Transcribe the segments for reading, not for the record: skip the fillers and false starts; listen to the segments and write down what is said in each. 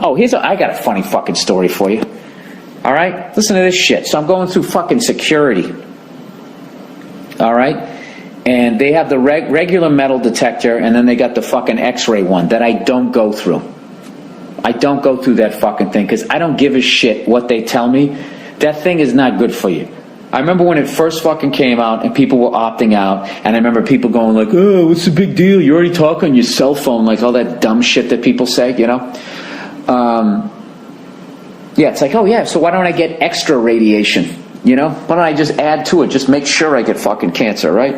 I got a funny fucking story for you. All right? Listen to this shit. So I'm going through fucking security. All right? And they have the regular metal detector, and then they got the fucking X-ray one that I don't go through. I don't go through that fucking thing because I don't give a shit what they tell me. That thing is not good for you. I remember when it first fucking came out and people were opting out, and I remember people going like, oh, what's the big deal? You already talk on your cell phone, like all that dumb shit that people say, you know? Yeah, it's like, oh yeah, so why don't I get extra radiation? You know? Why don't I just add to it? Just make sure I get fucking cancer, right?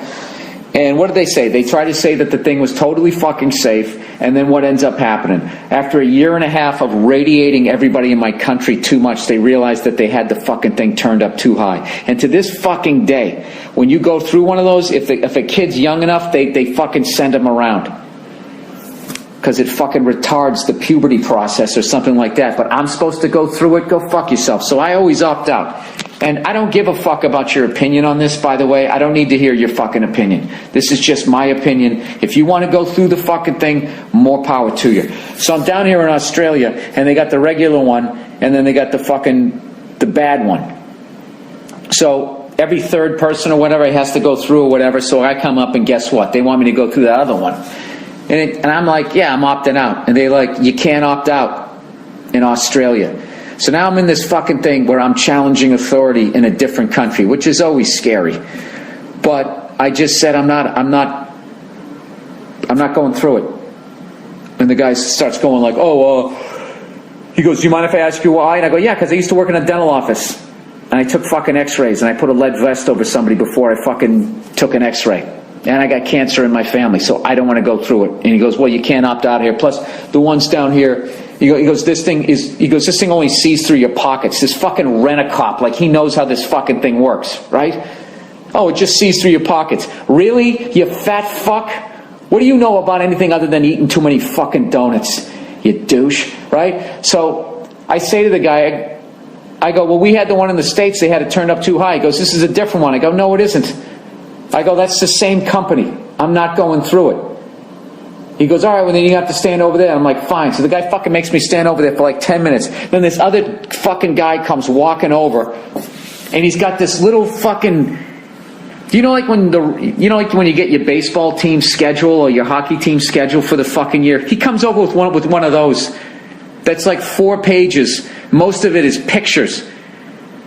And what did they say? They try to say that the thing was totally fucking safe, and then what ends up happening? After a year and a half of radiating everybody in my country too much, they realized that they had the fucking thing turned up too high. And to this fucking day, when you go through one of those, if a kid's young enough, they fucking send them around. Because it fucking retards the puberty process or something like that. But I'm supposed to go through it? Go fuck yourself. So I always opt out. And I don't give a fuck about your opinion on this, by the way. I don't need to hear your fucking opinion. This is just my opinion. If you want to go through the fucking thing, more power to you. So I'm down here in Australia, and they got the regular one, and then they got the bad one. So every third person or whatever has to go through or whatever, so I come up and guess what? They want me to go through that other one. And I'm like, yeah, I'm opting out. And they're like, you can't opt out in Australia. So now I'm in this fucking thing where I'm challenging authority in a different country, which is always scary. But I just said I'm not going through it. And the guy starts going like, he goes, do you mind if I ask you why? And I go, yeah, because I used to work in a dental office. And I took fucking x-rays, and I put a lead vest over somebody before I fucking took an x-ray. And I got cancer in my family, so I don't want to go through it. And he goes, well, you can't opt out here. Plus, the ones down here, he goes, this thing only sees through your pockets. This fucking rent-a-cop, like he knows how this fucking thing works, right? Oh, it just sees through your pockets. Really? You fat fuck? What do you know about anything other than eating too many fucking donuts? You douche, right? So I say to the guy, I go, well, we had the one in the States, they had it turned up too high. He goes, this is a different one. I go, no, it isn't. I go, that's the same company. I'm not going through it. He goes, all right, well then you have to stand over there. I'm like, fine. So the guy fucking makes me stand over there for like 10 minutes. Then this other fucking guy comes walking over, and he's got this little fucking, like when you get your baseball team schedule or your hockey team schedule for the fucking year? He comes over with one of those that's like 4 pages. Most of it is pictures.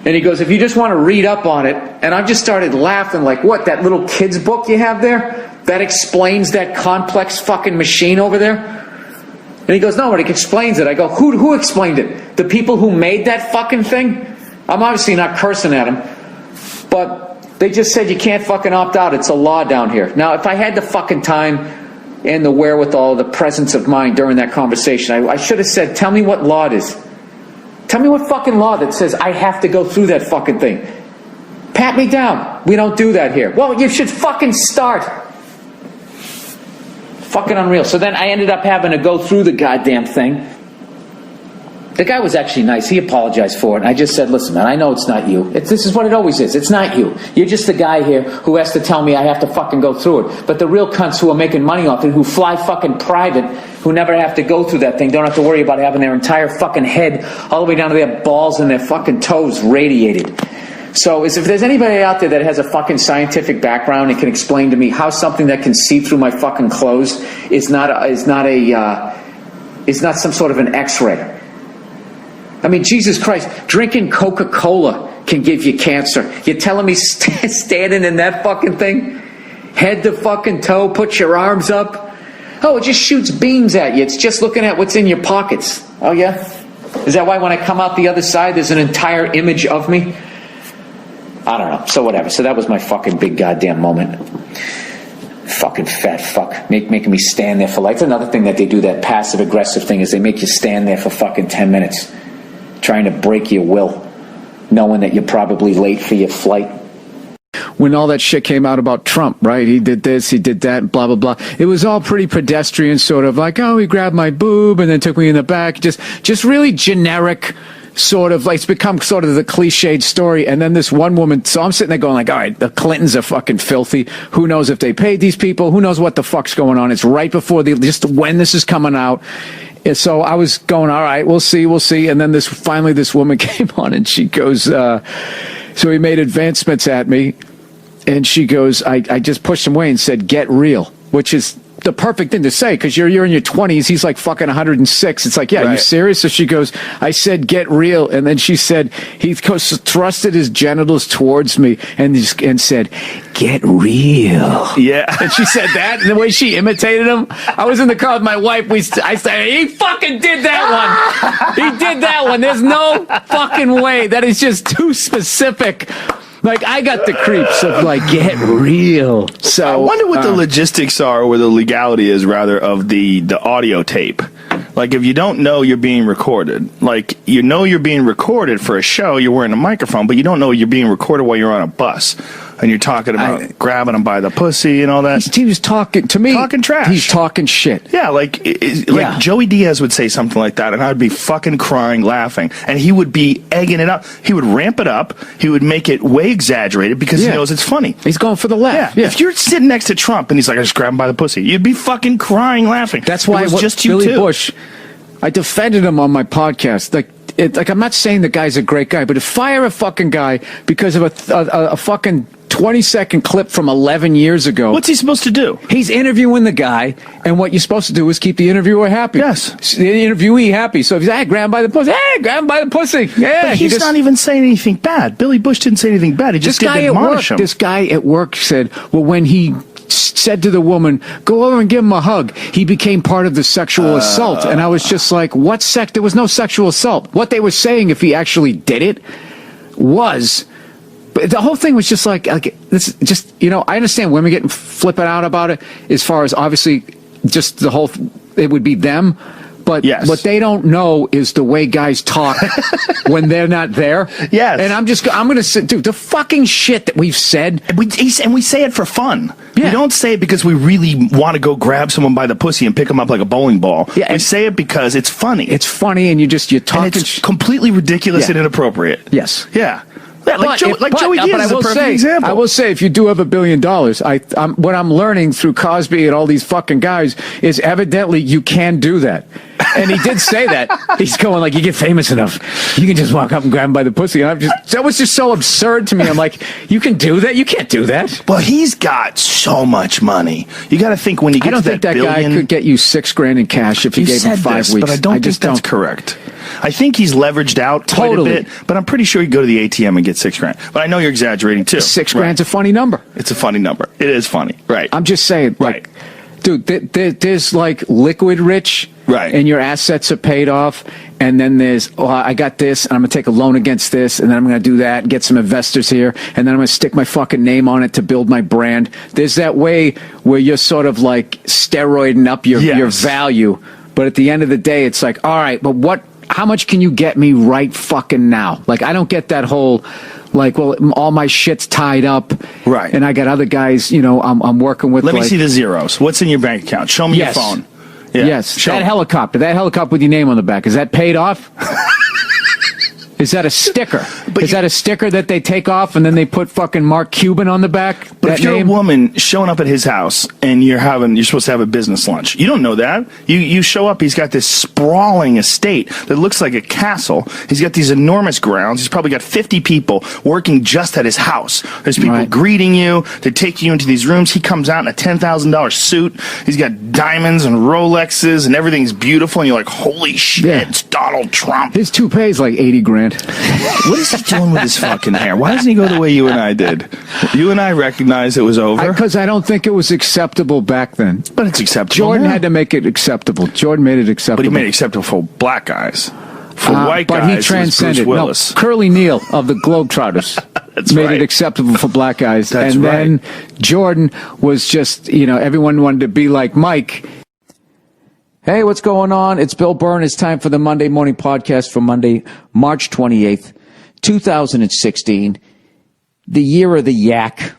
And he goes, if you just want to read up on it, and I just started laughing like, what, that little kid's book you have there? That explains that complex fucking machine over there? And he goes, no, but it explains it. I go, who explained it? The people who made that fucking thing? I'm obviously not cursing at him, but they just said you can't fucking opt out. It's a law down here. Now, if I had the fucking time and the wherewithal, the presence of mind during that conversation, I should have said, tell me what law it is. Tell me what fucking law that says I have to go through that fucking thing. Pat me down. We don't do that here. Well, you should fucking start. Fucking unreal. So then I ended up having to go through the goddamn thing. The guy was actually nice. He apologized for it. And I just said, listen, man, I know it's not you. This is what it always is. It's not you. You're just the guy here who has to tell me I have to fucking go through it. But the real cunts who are making money off it, who fly fucking private, who never have to go through that thing, don't have to worry about having their entire fucking head all the way down to their balls and their fucking toes radiated. So if there's anybody out there that has a fucking scientific background and can explain to me how something that can see through my fucking clothes is not some sort of an X-ray. I mean, Jesus Christ, drinking Coca-Cola can give you cancer. You're telling me standing in that fucking thing, head to fucking toe, put your arms up? Oh, it just shoots beams at you. It's just looking at what's in your pockets. Oh, yeah? Is that why when I come out the other side, there's an entire image of me? I don't know. So whatever. So that was my fucking big goddamn moment. Fucking fat fuck. Making me stand there for like... That's another thing that they do, that passive-aggressive thing, is they make you stand there for fucking 10 minutes. Trying to break your will, knowing that you're probably late for your flight. When all that shit came out about Trump, right? He did this, he did that, blah, blah, blah. It was all pretty pedestrian, sort of like, oh, he grabbed my boob and then took me in the back. Just really generic, sort of like, it's become sort of the cliched story. And then this one woman, so I'm sitting there going like, all right, the Clintons are fucking filthy. Who knows if they paid these people? Who knows what the fuck's going on? It's right before just when this is coming out. so I was going, all right, we'll see. And then finally this woman came on and she goes, so he made advancements at me and she goes, I just pushed him away and said, get real, which is the perfect thing to say because you're in your 20s. He's like fucking 106. It's like, yeah, right. Are you serious? So she goes, I said, get real. And then she said, he thrusted his genitals towards me and said, get real. Yeah. And she said that, and the way she imitated him, I was in the car with my wife. I said, he fucking did that one. He did that one. There's no fucking way. That is just too specific. Like, I got the creeps of, like, get real. So I wonder what the logistics are, or the legality is, rather, of the audio tape. Like, if you don't know you're being recorded, like, you know you're being recorded for a show, you're wearing a microphone, but you don't know you're being recorded while you're on a bus. And you're talking about grabbing him by the pussy and all that. He was talking, to me, talking trash. He's talking shit. Yeah, like Joey Diaz would say something like that, and I would be fucking crying, laughing. And he would be egging it up. He would ramp it up. He would make it way exaggerated because he knows it's funny. He's going for the laugh. Yeah. If you're sitting next to Trump and he's like, I just grabbed him by the pussy, you'd be fucking crying, laughing. That's why it was just Billy you too. Bush, I defended him on my podcast. Like I'm not saying the guy's a great guy, but to fire a fucking guy because of a fucking 20-second clip from 11 years ago. What's he supposed to do? He's interviewing the guy, and what you're supposed to do is keep the interviewer happy. Yes. The interviewee happy. So if he's, grab him by the pussy. Hey, grab him by the pussy. Yeah. But he's not even saying anything bad. Billy Bush didn't say anything bad. He just didn't admonish him. This guy at work said, well, when he said to the woman, go over and give him a hug, he became part of the sexual assault. And I was just like, what there was no sexual assault. What they were saying, if he actually did it, was... But the whole thing was just like this. Just I understand women getting flipping out about it. As far as obviously, just the whole, it would be them. But what they don't know is the way guys talk when they're not there. Yes. And I'm going to say, dude, the fucking shit that we've said. And we say it for fun. Yeah. We don't say it because we really want to go grab someone by the pussy and pick them up like a bowling ball. Yeah, we say it because it's funny. It's funny, and you're talking. And it's completely ridiculous and inappropriate. Yes. Yeah. Yeah, like Joey Diaz is a perfect example. I will say, if you do have $1 billion, what I'm learning through Cosby and all these fucking guys is evidently you can do that. And he did say that. He's going like, you get famous enough, you can just walk up and grab him by the pussy. And that was just so absurd to me. I'm like, you can do that? You can't do that. Well, he's got so much money. You got to think when he gets that billion. I don't think that guy could get you $6,000 in cash if you gave him 5 weeks. But I don't think that's correct. I think he's leveraged out quite a bit, but I'm pretty sure he'd go to the ATM and get $6,000. But I know you're exaggerating too. $6,000's a funny number. It's a funny number. It is funny, right? I'm just saying, like, dude, there's like liquid rich, right? And your assets are paid off, and then there's, I got this, and I'm gonna take a loan against this, and then I'm gonna do that, and get some investors here, and then I'm gonna stick my fucking name on it to build my brand. There's that way where you're sort of like steroiding up your value, but at the end of the day, it's like, all right, but how much can you get me right fucking now? Like, I don't get that whole, like, well, all my shit's tied up. Right. And I got other guys, I'm working with. Let me see the zeros. What's in your bank account? Show me your phone. Yeah. Yes. That helicopter with your name on the back, is that paid off? Is that a sticker? Is that a sticker that they take off and then they put fucking Mark Cuban on the back? But if you're a woman showing up at his house and you're supposed to have a business lunch, you don't know that. You show up, he's got this sprawling estate that looks like a castle. He's got these enormous grounds. He's probably got 50 people working just at his house. There's people greeting you. They take you into these rooms. He comes out in a $10,000 suit. He's got diamonds and Rolexes and everything's beautiful. And you're like, holy shit, it's Donald Trump. His toupee's like $80,000. What is he doing with his fucking hair? Why doesn't he go the way you and I did? You and I recognized it was over. Because I don't think it was acceptable back then. But it's acceptable Jordan had to make it acceptable. Jordan made it acceptable. But he made it acceptable for black guys. For white guys, but he transcended. Bruce Willis. No, Curly Neal of the Globetrotters made it acceptable for black guys. Then Jordan was just, everyone wanted to be like Mike. Hey, what's going on? It's Bill Burr. It's time for the Monday Morning Podcast for Monday, March 28th, 2016. The year of the yak.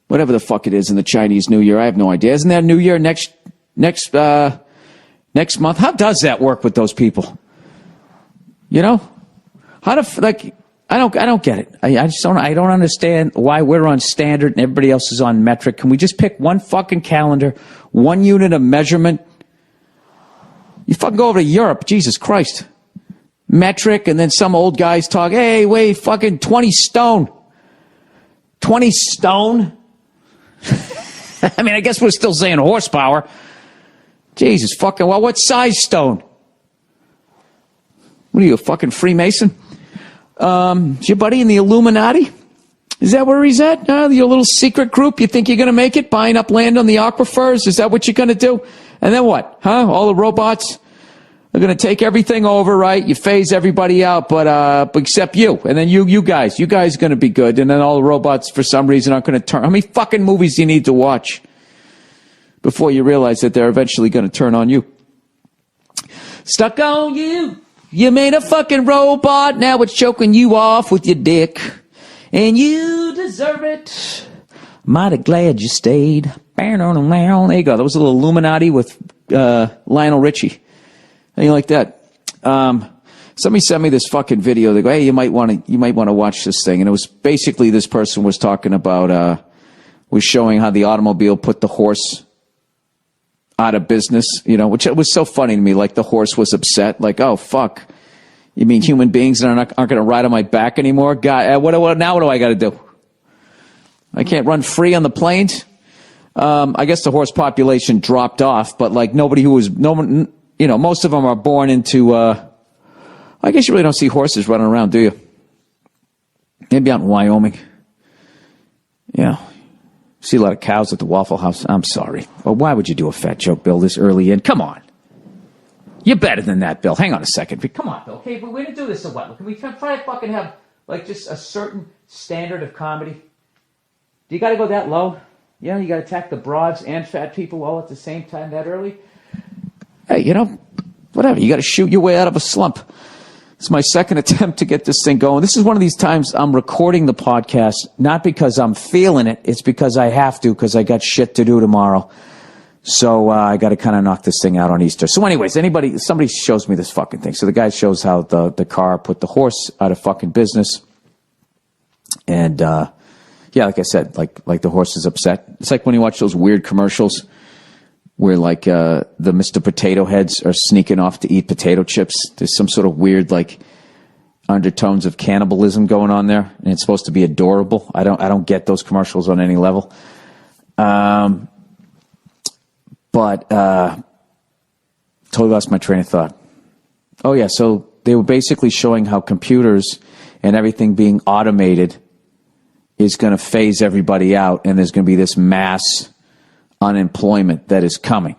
Whatever the fuck it is in the Chinese New Year. I have no idea. Isn't that New Year next month? How does that work with those people? I don't get it. I don't understand why we're on standard and everybody else is on metric. Can we just pick one fucking calendar, one unit of measurement? You fucking go over to Europe, Jesus Christ. Metric, and then some old guys talk, hey, wait, fucking 20 stone. 20 stone? I mean, I guess we're still saying horsepower. Jesus fucking, well, what size stone? What are you, a fucking Freemason? Is your buddy in the Illuminati? Is that where he's at? Your little secret group? You think you're going to make it? Buying up land on the aquifers? Is that what you're going to do? And then what? Huh? All the robots are going to take everything over, right? You phase everybody out, but except you. And then you guys are going to be good. And then all the robots, for some reason, aren't going to turn. How many fucking movies do you need to watch before you realize that they're eventually going to turn on you? Stuck on you. You made a fucking robot. Now it's choking you off with your dick. And you deserve it. Mighty glad you stayed. There you go. That was a little Illuminati with Lionel Richie. How you like that? Somebody sent me this fucking video. They go, hey, you might want to watch this thing. And it was basically this person was talking about, was showing how the automobile put the horse out of business, which was so funny to me. Like the horse was upset. Like, oh, fuck. You mean human beings aren't going to ride on my back anymore? God, what do I got to do? I can't run free on the plains? I guess the horse population dropped off, but like most of them are born into, I guess you really don't see horses running around, do you? Maybe out in Wyoming. Yeah. See a lot of cows at the Waffle House. I'm sorry. But why would you do a fat joke, Bill, this early in? Come on. You're better than that, Bill. Hang on a second. Come on, Bill. Okay, we're going to do this or what? Can we try to fucking have, like, just a certain standard of comedy? Do you got to go that low? You got to attack the broads and fat people all at the same time that early? Hey, whatever. You got to shoot your way out of a slump. It's my second attempt to get this thing going. This is one of these times I'm recording the podcast, not because I'm feeling it. It's because I have to, because I got shit to do tomorrow. So I got to kind of knock this thing out on Easter. So anyways, somebody shows me this fucking thing. So the guy shows how the car put the horse out of fucking business. And, yeah, like I said, like the horse is upset. It's like when you watch those weird commercials where like the Mr. Potato Heads are sneaking off to eat potato chips. There's some sort of weird like undertones of cannibalism going on there, and it's supposed to be adorable. I don't get those commercials on any level. But totally lost my train of thought. Oh yeah, so they were basically showing how computers and everything being automated is going to phase everybody out, and there's going to be this mass unemployment that is coming.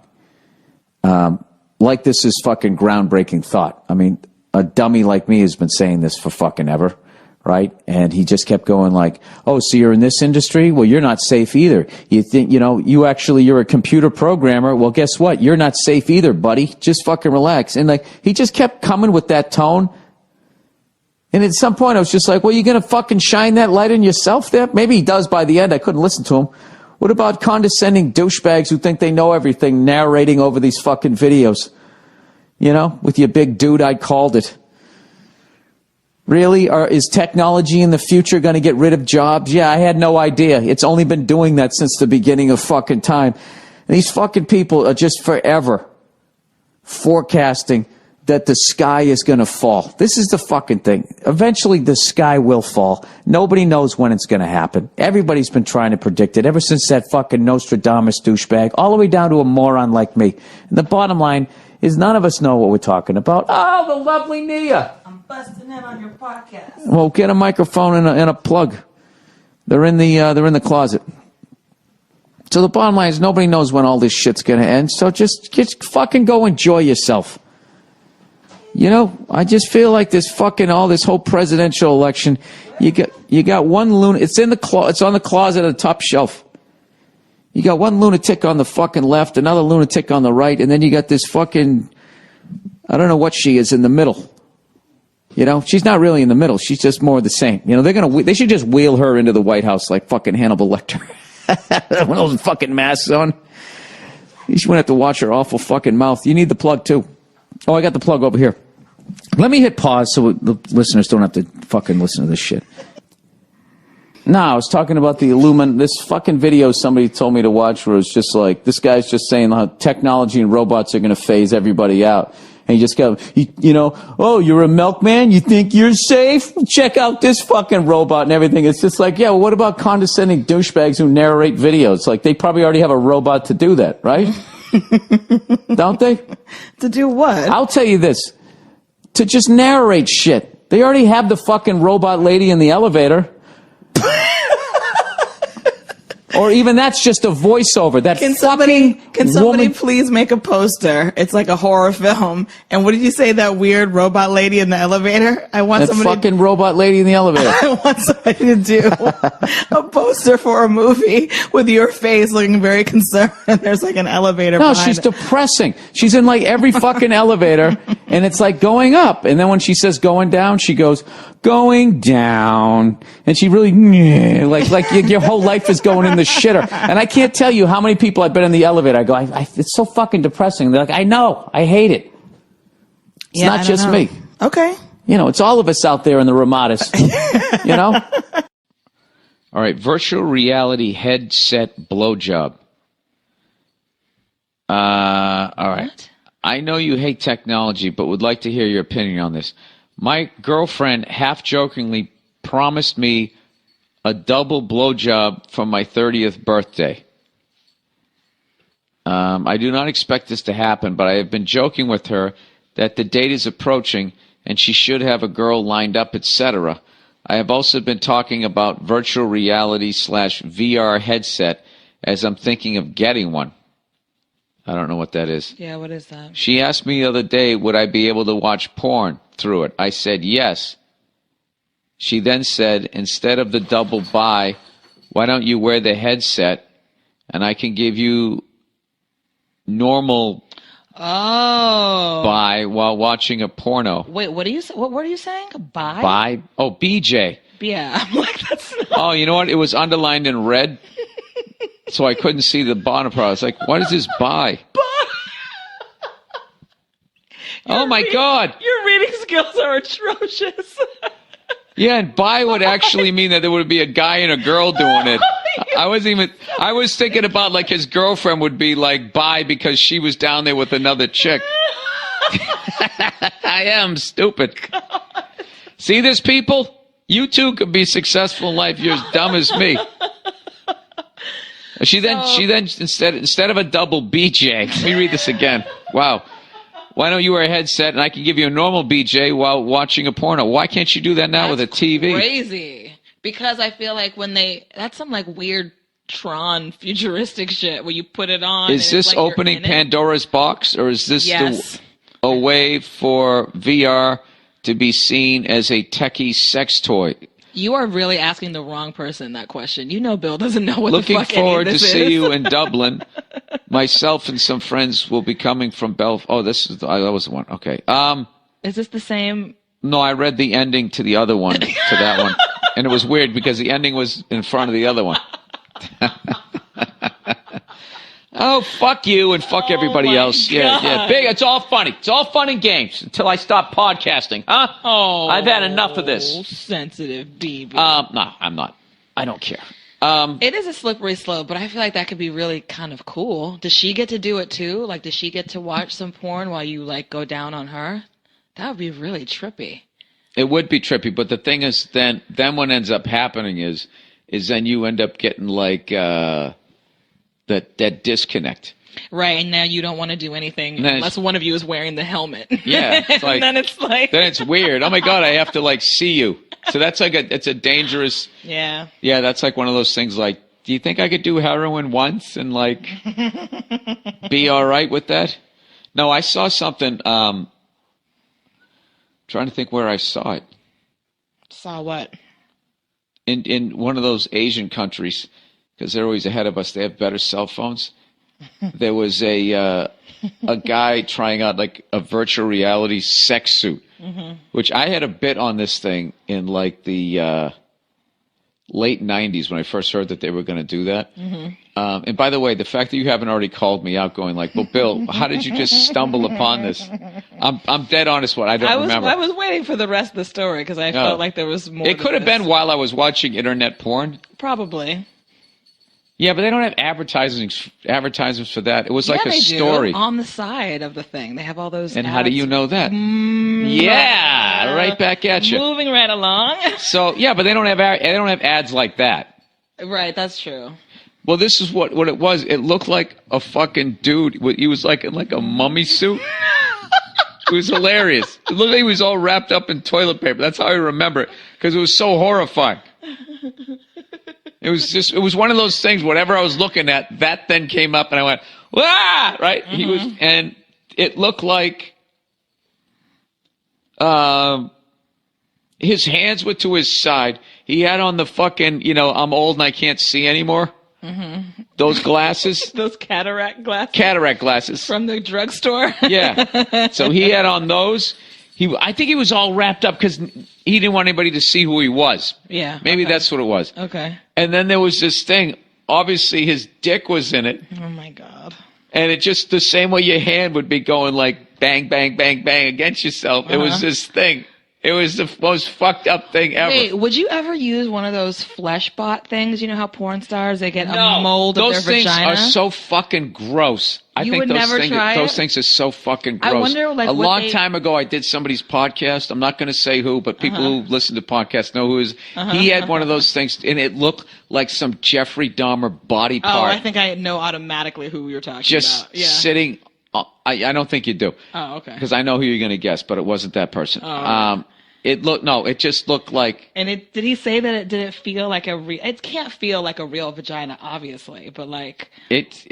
Like this is fucking groundbreaking thought. I mean, a dummy like me has been saying this for fucking ever, right? And he just kept going like, oh, so you're in this industry? Well, you're not safe either. You think, you're a computer programmer. Well, guess what? You're not safe either, buddy. Just fucking relax. And like, he just kept coming with that tone. And at some point I was just like, well, you going to fucking shine that light on yourself there? Maybe he does by the end. I couldn't listen to him. What about condescending douchebags who think they know everything narrating over these fucking videos? With your big dude, I called it. Really? Is technology in the future going to get rid of jobs? Yeah, I had no idea. It's only been doing that since the beginning of fucking time. And these fucking people are just forever forecasting that the sky is going to fall. This is the fucking thing. Eventually the sky will fall. Nobody knows when it's going to happen. Everybody's been trying to predict it ever since that fucking Nostradamus douchebag, all the way down to a moron like me. And the bottom line is none of us know what we're talking about. Oh, the lovely Nia. I'm busting in on your podcast. Well, get a microphone and a plug. They're in the closet. So the bottom line is nobody knows when all this shit's going to end. So just fucking go enjoy yourself. I just feel like this whole presidential election, you got one lunatic, it's on the closet at the top shelf. You got one lunatic on the fucking left, another lunatic on the right, and then you got this fucking, I don't know what she is in the middle. She's not really in the middle. She's just more of the same. They should just wheel her into the White House like fucking Hannibal Lecter. One of those fucking masks on. You wouldn't have to watch her awful fucking mouth. You need the plug too. Oh, I got the plug over here. Let me hit pause so the listeners don't have to fucking listen to this shit. No, I was talking about the this fucking video somebody told me to watch where it's just like, this guy's just saying how technology and robots are going to phase everybody out. And you just go, oh, you're a milkman? You think you're safe? Check out this fucking robot and everything. It's just like, yeah, well, what about condescending douchebags who narrate videos? Like, they probably already have a robot to do that, right? Don't they? To do what? I'll tell you this. To just narrate shit. They already have the fucking robot lady in the elevator. Or even that's just a voiceover. That Can somebody woman... please make a poster? It's like a horror film. And what did you say, that weird robot lady in the elevator? I want That somebody fucking robot lady in the elevator. I want somebody to do a poster for a movie with your face looking very concerned and there's like an elevator No, behind she's it. depressing. She's in like every fucking elevator, and it's like going up. And then when she says going down, she goes, going down. And she really, like your whole life is going in the shitter. And I can't tell you how many people I've been in the elevator. I go, it's so fucking depressing. They're like, I know, I hate it. It's not just me. Okay. It's all of us out there in the Ramadas. All right, virtual reality headset blowjob. All right. What? I know you hate technology, but would like to hear your opinion on this. My girlfriend half-jokingly promised me a double blowjob for my 30th birthday. I do not expect this to happen, but I have been joking with her that the date is approaching and she should have a girl lined up, etc. I have also been talking about virtual reality / VR headset as I'm thinking of getting one. I don't know what that is. Yeah, what is that? She asked me the other day, would I be able to watch porn through it? I said yes. She then said, instead of the double buy, why don't you wear the headset and I can give you normal buy while watching a porno. Wait, what word are you saying? Buy? Buy? Oh, BJ. Yeah, I'm like, that's not... Oh, you know what? It was underlined in red, so I couldn't see the bottom part. I was like, what is this buy? Oh, my God. Your reading skills are atrocious. Yeah, and buy would actually mean that there would be a guy and a girl doing it. I was thinking about like his girlfriend would be like buy because she was down there with another chick. I am stupid. God. See this, people? You too could be successful in life. You're as dumb as me. She then instead of a double BJ, let me read this again. Wow. Why don't you wear a headset and I can give you a normal BJ while watching a porno? Why can't you do that now with a TV? Crazy. Because I feel like that's some like weird Tron futuristic shit where you put it on. Is this like opening Pandora's box, or is this a way for VR to be seen as a techie sex toy? You are really asking the wrong person that question. Bill doesn't know what Looking the fuck forward any of to this see is. you in Dublin. Myself and some friends will be coming from Oh, that was the one. Okay. Is this the same? No, I read the ending to the other one, to that one. And it was weird because the ending was in front of the other one. Oh, fuck you and fuck everybody else. Yeah. Big. It's all funny. It's all fun and games until I stop podcasting, huh? Oh, I've had enough of this. Sensitive BB. No, I'm not. I don't care. It is a slippery slope, but I feel like that could be really kind of cool. Does she get to do it too? Like, does she get to watch some porn while you like go down on her? That would be really trippy. It would be trippy, but the thing is, then what ends up happening is then you end up getting like that disconnect. Right, and now you don't want to do anything unless one of you is wearing the helmet. Yeah, it's like, and then it's weird. Oh my God, I have to like see you. So that's like it's a dangerous. Yeah. Yeah, that's like one of those things. Like, do you think I could do heroin once and like be all right with that? No, I saw something. Trying to think where I saw it. Saw what? In one of those Asian countries, because they're always ahead of us. They have better cell phones. There was a guy trying out like a virtual reality sex suit, which I had a bit on this thing in like the late 90s when I first heard that they were going to do that. And by the way, the fact that you haven't already called me out going like, well, Bill, how did you just stumble upon this? I'm dead honest what I don't remember. I was waiting for the rest of the story because I felt like there was more. It could have been while I was watching internet porn. Probably. Yeah, but they don't have advertisements for that. It was like a they story. Do. On the side of the thing. They have all those And ads. how do you know that? Yeah, right back at you. Moving right along. So, yeah, but they don't have ads like that. Right, that's true. Well, this is what it was. It looked like a fucking dude. He was like in like a mummy suit. It was hilarious. It looked like he was all wrapped up in toilet paper. That's how I remember it, because it was so horrifying. It was one of those things, whatever I was looking at, that then came up and I went, "Wah!" Right? And it looked like his hands were to his side. He had on the fucking, I'm old and I can't see anymore. Those glasses. Those cataract glasses. Cataract glasses. From the drugstore. Yeah. So he had on those. I think he was all wrapped up because he didn't want anybody to see who he was. Yeah. Maybe that's what it was. Okay. And then there was this thing. Obviously, his dick was in it. Oh, my God. And it just the same way your hand would be going like bang, bang, bang, bang against yourself. It was this thing. It was the most fucked up thing ever. Wait, would you ever use one of those flesh bot things? You know how porn stars, they get a mold of their vagina? Those things are so fucking gross. You would never try it? Those things are so fucking gross. I wonder, like, a long time ago, I did somebody's podcast. I'm not going to say who, but people who listen to podcasts know who is. He had one of those things, and it looked like some Jeffrey Dahmer body part. Oh, I think I know automatically who you're talking just about. Yeah. Sitting. I don't think you do. Oh, okay. Because I know who you're going to guess, but it wasn't that person. Oh, It just looked like. And did he say that it didn't feel like it can't feel like a real vagina, obviously, but like. It's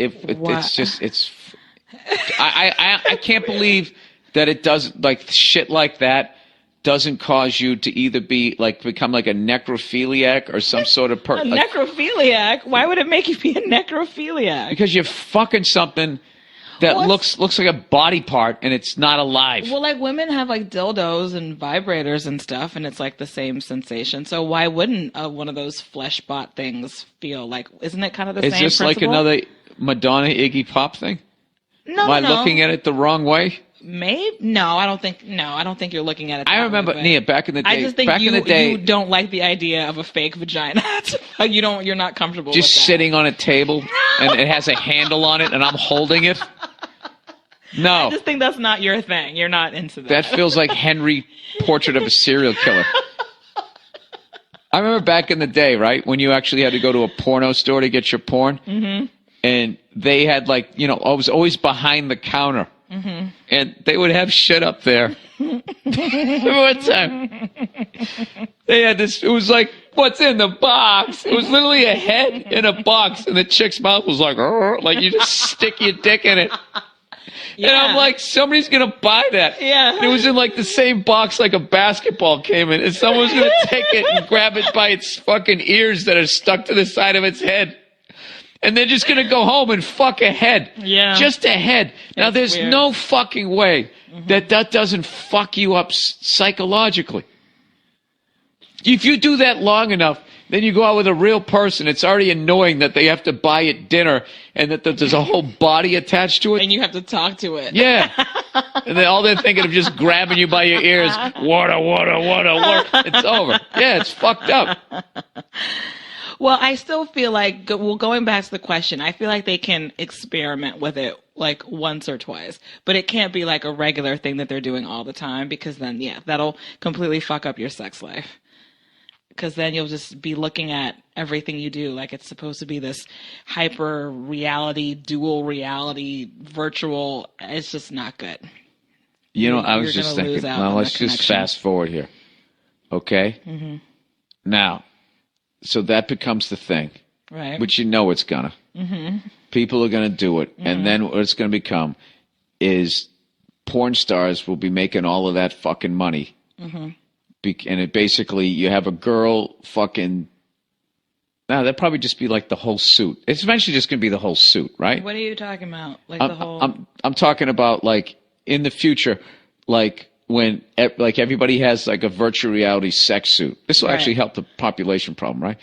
I can't believe that it doesn't, like, shit like that doesn't cause you to either become like a necrophiliac or some sort of A necrophiliac? Why would it make you be a necrophiliac? Because you're fucking something that looks like a body part and it's not alive. Well, like, women have like dildos and vibrators and stuff, and it's like the same sensation. So why wouldn't one of those flesh bot things feel like? Isn't it kind of the same? Is this principle? like another Madonna Iggy Pop thing? No, Am I looking at it the wrong way? Maybe no. I don't think you're looking at it. I remember, Nia, back in the day. I just think in the day, you don't like the idea of a fake vagina. You're not comfortable. Just with that. sitting on a table and it has a handle on it and I'm holding it. No. I just think that's not your thing. You're not into that. That feels like Henry Portrait of a Serial Killer. I remember back in the day, right, when you actually had to go to a porno store to get your porn. Mm-hmm. And they had, like, I was always behind the counter. Mm-hmm. And they would have shit up there. Remember one time? They had this, it was like, what's in the box? It was literally a head in a box. And the chick's mouth was like you just stick your dick in it. Yeah. And I'm like, somebody's going to buy that. Yeah. And it was in like the same box like a basketball came in. And someone was going to take it and grab it by its fucking ears that are stuck to the side of its head. And they're just going to go home and fuck a head. Yeah. Just a head. Now, there's weird. no fucking way that doesn't fuck you up psychologically. If you do that long enough, then you go out with a real person. It's already annoying that they have to buy it dinner and that there's a whole body attached to it. And you have to talk to it. Yeah. And then all they're thinking of just grabbing you by your ears. Water, water, water, water. It's over. Yeah, it's fucked up. Well, I still feel like, going back to the question, I feel like they can experiment with it like once or twice, but it can't be like a regular thing that they're doing all the time, because then, yeah, that'll completely fuck up your sex life. Because then you'll just be looking at everything you do like it's supposed to be this hyper reality, dual reality, virtual. It's just not good. I was just thinking, well, let's just fast forward here. Okay? Mm-hmm. Now, so that becomes the thing. Right. Which it's gonna. Mm-hmm. People are gonna do it. Mm-hmm. And then what it's gonna become is porn stars will be making all of that fucking money. Mm-hmm. And it basically, you have a girl fucking. Now, that'd probably just be like the whole suit. It's eventually just going to be the whole suit, right? What are you talking about? Like the whole. I'm talking about, like, in the future, like when like everybody has like a virtual reality sex suit. This will actually help the population problem, right?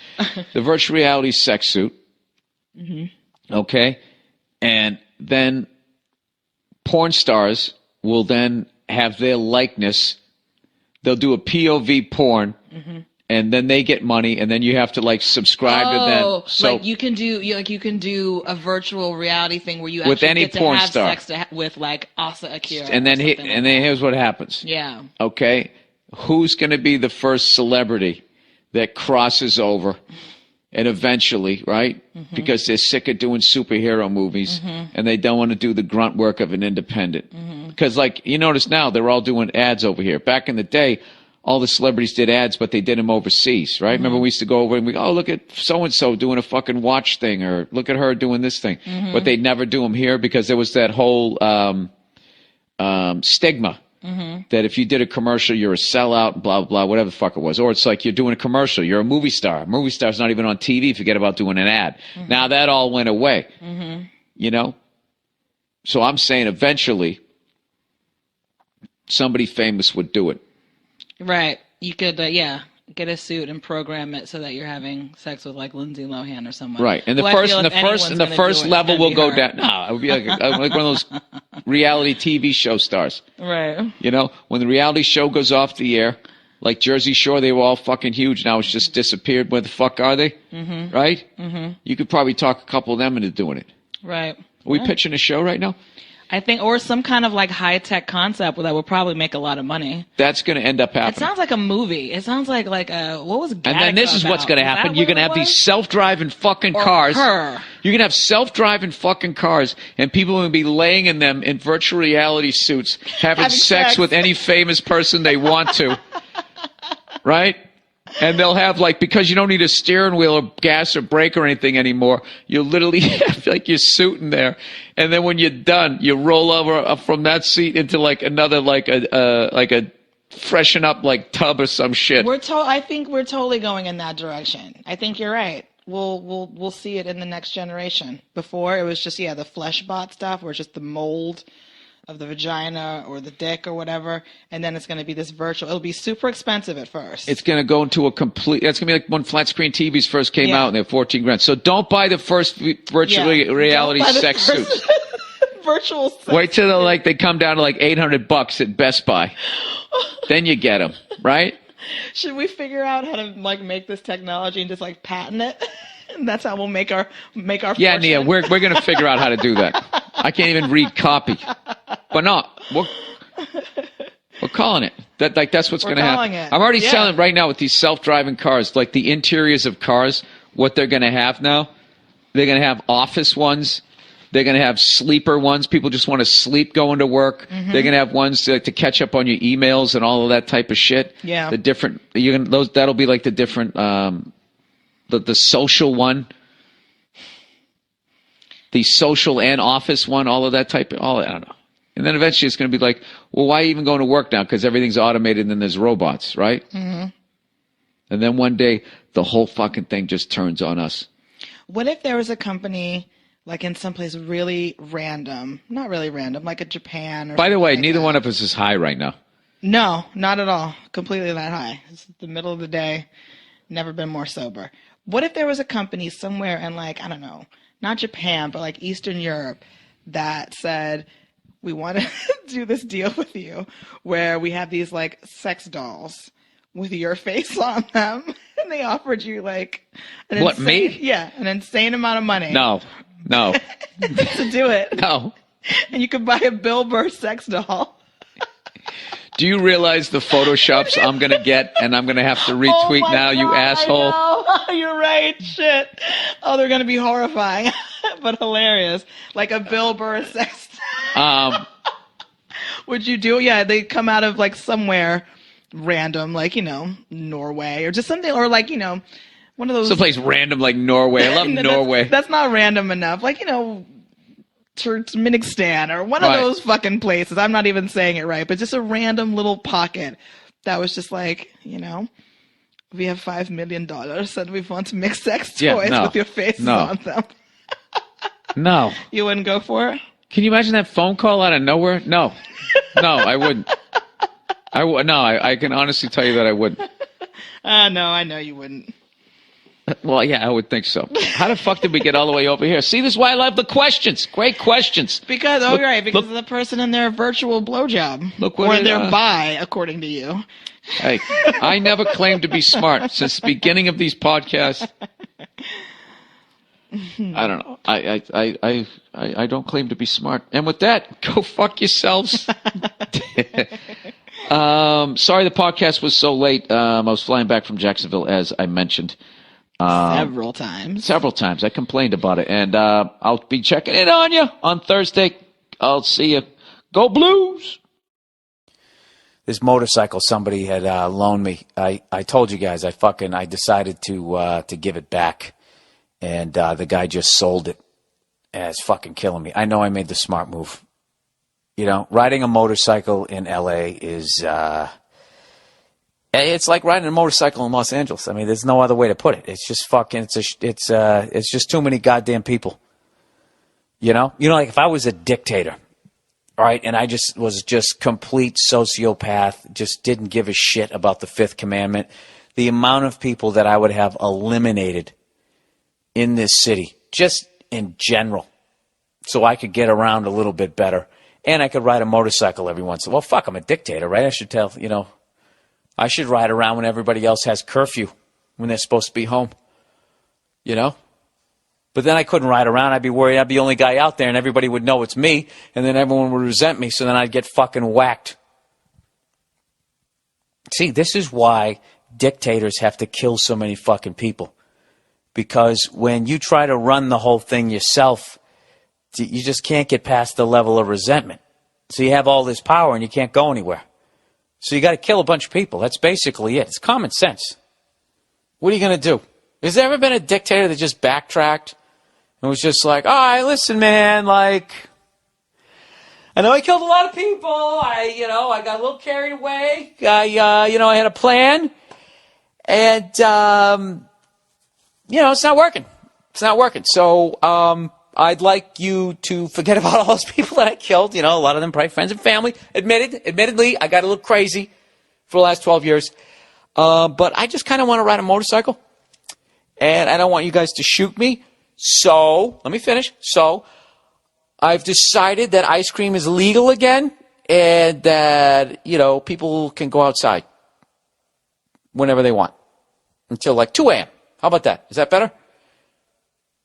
The virtual reality sex suit. Okay. And then porn stars will then have their likeness. They'll do a POV porn. And then they get money, and then you have to like subscribe to them. So like you can do a virtual reality thing where you actually with any get to porn have star. sex with like Asa Akira. And then here's what happens. Yeah. Okay, who's going to be the first celebrity that crosses over, and eventually, right? Because they're sick of doing superhero movies, and they don't want to do the grunt work of an independent. Because like you notice now, they're all doing ads over here. Back in the day, all the celebrities did ads, but they did them overseas, right? Remember we used to go over and we go, oh, look at so-and-so doing a fucking watch thing, or look at her doing this thing. But they'd never do them here because there was that whole stigma that if you did a commercial, you're a sellout, blah, blah, blah, whatever the fuck it was. Or it's like you're doing a commercial, you're a movie star. A movie star's not even on TV, forget about doing an ad. Now that all went away, you know? So I'm saying eventually somebody famous would do it. Right. You could, get a suit and program it so that you're having sex with like Lindsay Lohan or someone. Right. And the first level will go down. No, it would be like one of those reality TV show stars. Right. You know, when the reality show goes off the air, like Jersey Shore, they were all fucking huge. Now it's just disappeared. Where the fuck are they? Right? You could probably talk a couple of them into doing it. Right. Are we pitching a show right now? I think, or some kind of like high tech concept that would probably make a lot of money. That's going to end up happening. It sounds like a movie. It sounds like what was Gattaca And then this is what's going to happen. You're going to have these self-driving fucking Or cars. her. You're going to have self-driving fucking cars, and people are going to be laying in them in virtual reality suits, having sex with any famous person they want to. Right? And they'll have like, because you don't need a steering wheel or gas or brake or anything anymore, you literally have like your suit in there. And then when you're done, you roll over from that seat into like another, like a freshen up like tub or some shit. I think we're totally going in that direction. I think you're right. We'll see it in the next generation. Before it was just, the flesh bot stuff where it's just the mold of the vagina or the dick or whatever, and then it's going to be this virtual. It'll be super expensive at first. It's going to go into it's going to be like when flat screen TVs first came out and they're 14 grand. So don't buy the first virtual reality sex suits. Virtual sex. Wait till they come down to like $800 at Best Buy. Then you get them, right? Should we figure out how to like make this technology and just like patent it? And that's how we'll make our Yeah, fortune. Nia, we're going to figure out how to do that. I can't even read copy. But no, we're calling it. That's what's going to happen. I'm already selling right now with these self-driving cars, like the interiors of cars, what they're going to have now. They're going to have office ones. They're going to have sleeper ones. People just want to sleep going to work. They're going to have ones to catch up on your emails and all of that type of shit. Yeah. The different, that'll be like the different, the social one. The social and office one, all of that type of, I don't know. And then eventually it's going to be like, well, why even going to work now? Because everything's automated and then there's robots, right? And then one day the whole fucking thing just turns on us. What if there was a company like in someplace really random, not really random, like a Japan or By the way, like neither that. one of us is high right now. No, not at all. Completely that high. It's the middle of the day. Never been more sober. What if there was a company somewhere in like, I don't know, not Japan, but like Eastern Europe that said, we want to do this deal with you where we have these like sex dolls with your face on them. And they offered you like an me? Yeah, an insane amount of money. No. To do it. No. And you could buy a Bill Burr sex doll. Do you realize the photoshops I'm going to get and I'm going to have to retweet now, you asshole? I know. You're right. Shit. Oh, they're going to be horrifying, but hilarious. Like a Bill Burr sex doll. Would you do it? Yeah, they come out of like somewhere random, like, Norway or just something, or like, one of those. Someplace random like Norway. I love Norway. That's not random enough. Like, Turkmenistan or one of those fucking places. I'm not even saying it right, but just a random little pocket that was just like, we have $5 million and we want to make sex toys with your faces on them. No. You wouldn't go for it? Can you imagine that phone call out of nowhere? No, I wouldn't. I can honestly tell you that I wouldn't. No, I know you wouldn't. Well, yeah, I would think so. How the fuck did we get all the way over here? See, this is why I love the questions. Great questions. Because Look- because look- of the person in their virtual blowjob, Look what or it, their bi, according to you. Hey, I never claimed to be smart since the beginning of these podcasts. I don't know. I don't claim to be smart. And with that, go fuck yourselves. Sorry the podcast was so late. I was flying back from Jacksonville, as I mentioned. Several times. Several times. I complained about it. And I'll be checking in on you on Thursday. I'll see you. Go Blues! This motorcycle somebody had loaned me. I told you guys I decided to give it back, and the guy just sold it, and it's fucking killing me. I know I made the smart move. You know, riding a motorcycle in LA is it's like riding a motorcycle in Los Angeles. I mean, there's no other way to put it. It's just fucking it's just too many goddamn people. You know, like if I was a dictator. All right, and I was complete sociopath, just didn't give a shit about the fifth commandment. The amount of people that I would have eliminated in this city, just in general, so I could get around a little bit better, and I could ride a motorcycle every once in a while. Well, fuck, I'm a dictator, right? I should ride around when everybody else has curfew, when they're supposed to be home, you know? But then I couldn't ride around. I'd be worried I'd be the only guy out there and everybody would know it's me. And then everyone would resent me. So then I'd get fucking whacked. See, this is why dictators have to kill so many fucking people. Because when you try to run the whole thing yourself, you just can't get past the level of resentment. So you have all this power and you can't go anywhere. So you got to kill a bunch of people. That's basically it. It's common sense. What are you going to do? Has there ever been a dictator that just backtracked? It was just like, all right, listen, man, like, I know I killed a lot of people. I got a little carried away. I had a plan. And, it's not working. It's not working. So, I'd like you to forget about all those people that I killed. A lot of them probably friends and family. Admittedly, I got a little crazy for the last 12 years. But I just kind of want to ride a motorcycle. And I don't want you guys to shoot me. So, let me finish. So, I've decided that ice cream is legal again and that, people can go outside whenever they want until like 2 a.m. How about that? Is that better?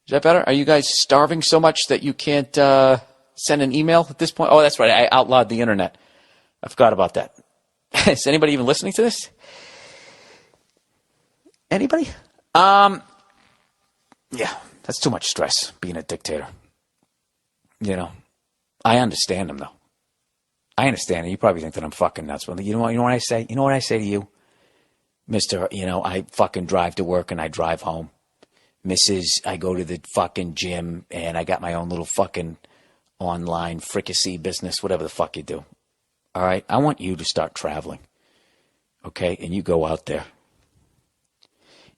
Is that better? Are you guys starving so much that you can't send an email at this point? Oh, that's right. I outlawed the internet. I forgot about that. Is anybody even listening to this? Anybody? Yeah. That's too much stress, being a dictator. I understand him, though. I understand it. You probably think that I'm fucking nuts. But you know what I say? You know what I say to you? Mister, I fucking drive to work and I drive home. Mrs., I go to the fucking gym and I got my own little fucking online fricassee business, whatever the fuck you do. All right? I want you to start traveling. Okay? And you go out there.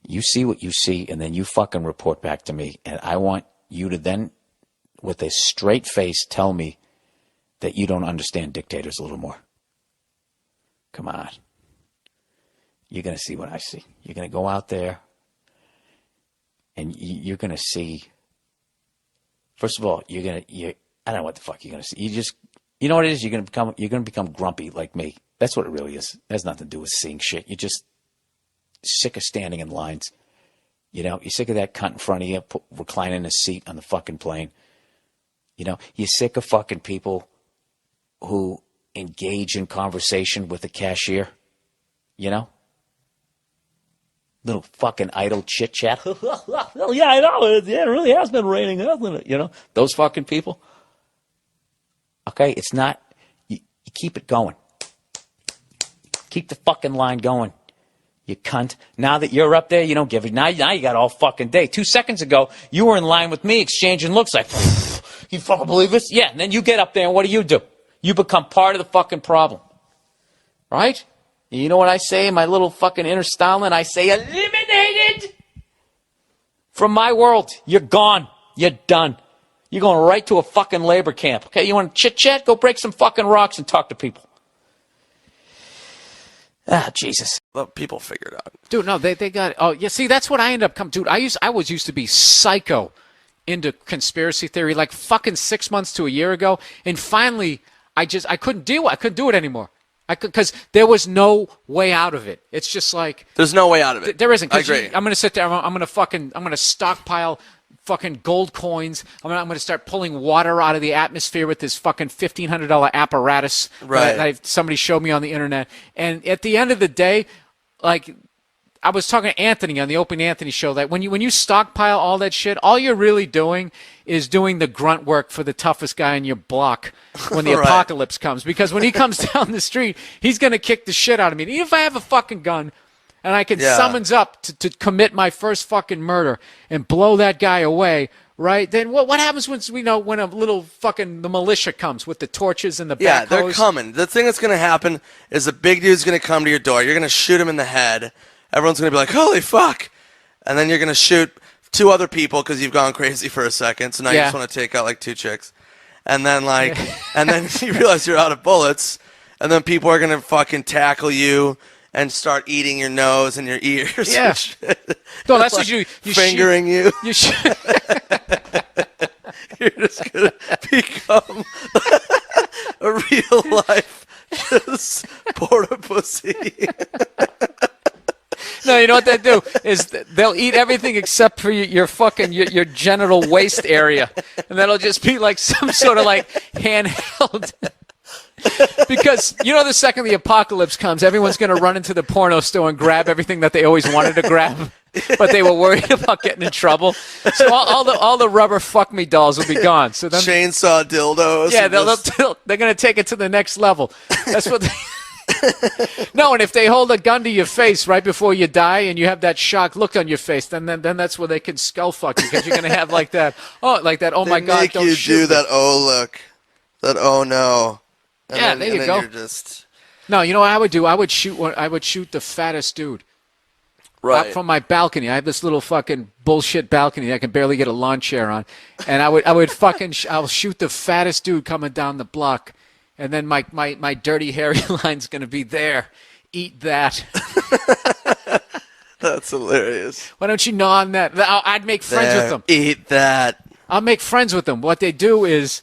You see what you see, and then you fucking report back to me. And I want you to then, with a straight face, tell me that you don't understand dictators a little more. Come on. You're going to see what I see. You're going to go out there, and you're going to see. First of all, I don't know what the fuck you're going to see. You know what it is? You're going to become grumpy like me. That's what it really is. It has nothing to do with seeing shit. You're just sick of standing in lines. You're sick of that cunt in front of you reclining in a seat on the fucking plane. You're sick of fucking people who engage in conversation with the cashier. Little fucking idle chit chat. Well, yeah, I know. It really has been raining, hasn't it? Those fucking people. Okay, it's not. You keep it going. Keep the fucking line going. You cunt. Now that you're up there, you don't give it. Now you got all fucking day. 2 seconds ago, you were in line with me exchanging looks like, you fucking believe this? Yeah, and then you get up there and what do? You become part of the fucking problem. Right? You know what I say in my little fucking inner Stalin? I say, eliminated from my world. You're gone. You're done. You're going right to a fucking labor camp. Okay, you want to chit-chat? Go break some fucking rocks and talk to people. Jesus. Let people figure it out. Dude, no, they got. Oh, yeah. See, that's what I end up coming. Dude, I was used to be psycho into conspiracy theory like fucking 6 months to a year ago, and finally, I couldn't do it. I couldn't do it anymore. Because there was no way out of it. It's just like There's no way out of it. there isn't. I agree. I'm gonna sit there. I'm gonna stockpile fucking gold coins. I'm gonna start pulling water out of the atmosphere with this fucking $1,500 apparatus Right. that somebody showed me on the internet. And at the end of the day, like I was talking to Anthony on the Open Anthony show, that when you stockpile all that shit, all you're really doing is doing the grunt work for the toughest guy in your block when the Right. apocalypse comes. Because when he comes down the street, he's gonna kick the shit out of me. And even if I have a fucking gun and I can Yeah. summons up to commit my first fucking murder and blow that guy away, right? Then what happens when a little fucking the militia comes with the torches and the Yeah, backhoes? they're coming. The thing that's going to happen is a big dude's going to come to your door. You're going to shoot him in the head. Everyone's going to be like, holy fuck. And then you're going to shoot 2 other people because you've gone crazy for a second. So now you Yeah. just want to take out like 2 chicks. And then and then you realize you're out of bullets. And then people are going to fucking tackle you and start eating your nose and your ears. Yeah. And shit. No, that's Like what you fingering you. You shoot. You're just going to become a real life just porta pussy. No, you know what they do is they'll eat everything except for your fucking your genital waist area, and that'll just be like some sort of like handheld. Because the second the apocalypse comes, everyone's going to run into the porno store and grab everything that they always wanted to grab, but they were worried about getting in trouble. So all the rubber fuck me dolls will be gone. So then, Chainsaw dildos. yeah, and they're going to take it to the next level. That's what. No, and if they hold a gun to your face right before you die, and you have that shocked look on your face, then that's where they can skull fuck you, because you're going to have like that. Oh they my God! make Don't you shoot do me. that. Oh look, that oh no. And Yeah, then, there and you then go. You're just No, you know what I would do? I would shoot the fattest dude. right. Up from my balcony. I have this little fucking bullshit balcony that I can barely get a lawn chair on, and I would fucking I'll shoot the fattest dude coming down the block, and then my dirty hairy line's gonna be there. Eat that. That's hilarious. Why don't you gnaw on that? I'd make friends with them. Eat that. I'll make friends with them. What they do is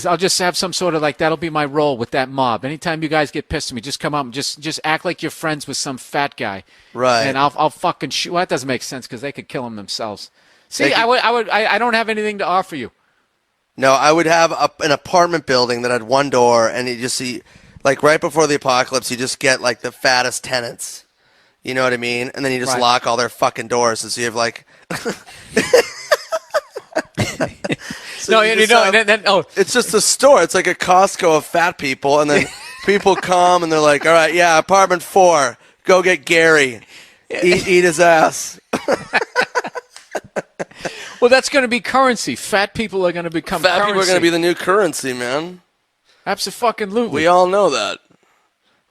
I'll just have some sort of like, that'll be my role with that mob. Anytime you guys get pissed at me, just come up and just act like you're friends with some fat guy. Right. And I'll fucking shoot. Well, that doesn't make sense because they could kill him themselves. See, They could- I don't have anything to offer you. No, I would have an apartment building that had one door, and you just see, like right before the apocalypse, you just get like the fattest tenants. You know what I mean? And then you just Right. lock all their fucking doors, and so you have like. So No, you you just know, have- oh, It's just a store. It's like a Costco of fat people, and then people come and they're like, "All right, yeah, apartment 4, go get Gary, eat his ass." well, that's going to be currency. Fat people are going to become Fat currency. people are going to be the new currency, man. Absolutely. We all know that.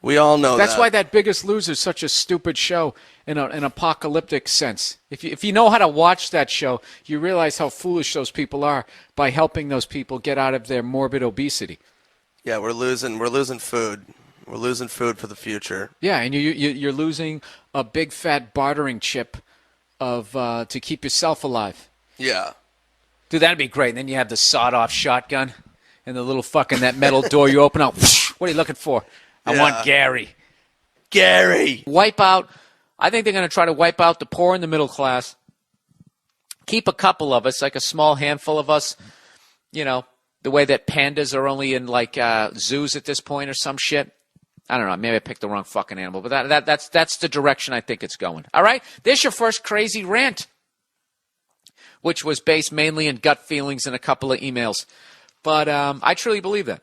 We all know That's that. why that Biggest Loser is such a stupid show in an apocalyptic sense. If you know how to watch that show, you realize how foolish those people are by helping those people get out of their morbid obesity. Yeah, we're losing food. We're losing food for the future. Yeah, and you're losing a big fat bartering chip of to keep yourself alive. Yeah. Dude, that'd be great. And then you have the sawed-off shotgun and the little fucking that metal door you open up. What are you looking for? I Yeah. want Gary. Gary. Wipe out. I think they're going to try to wipe out the poor and the middle class. Keep a couple of us, like a small handful of us. You know, the way that pandas are only in like zoos at this point or some shit. I don't know. Maybe I picked the wrong fucking animal, but that's the direction I think it's going. All right, there's your first crazy rant, which was based mainly in gut feelings and a couple of emails. But I truly believe that.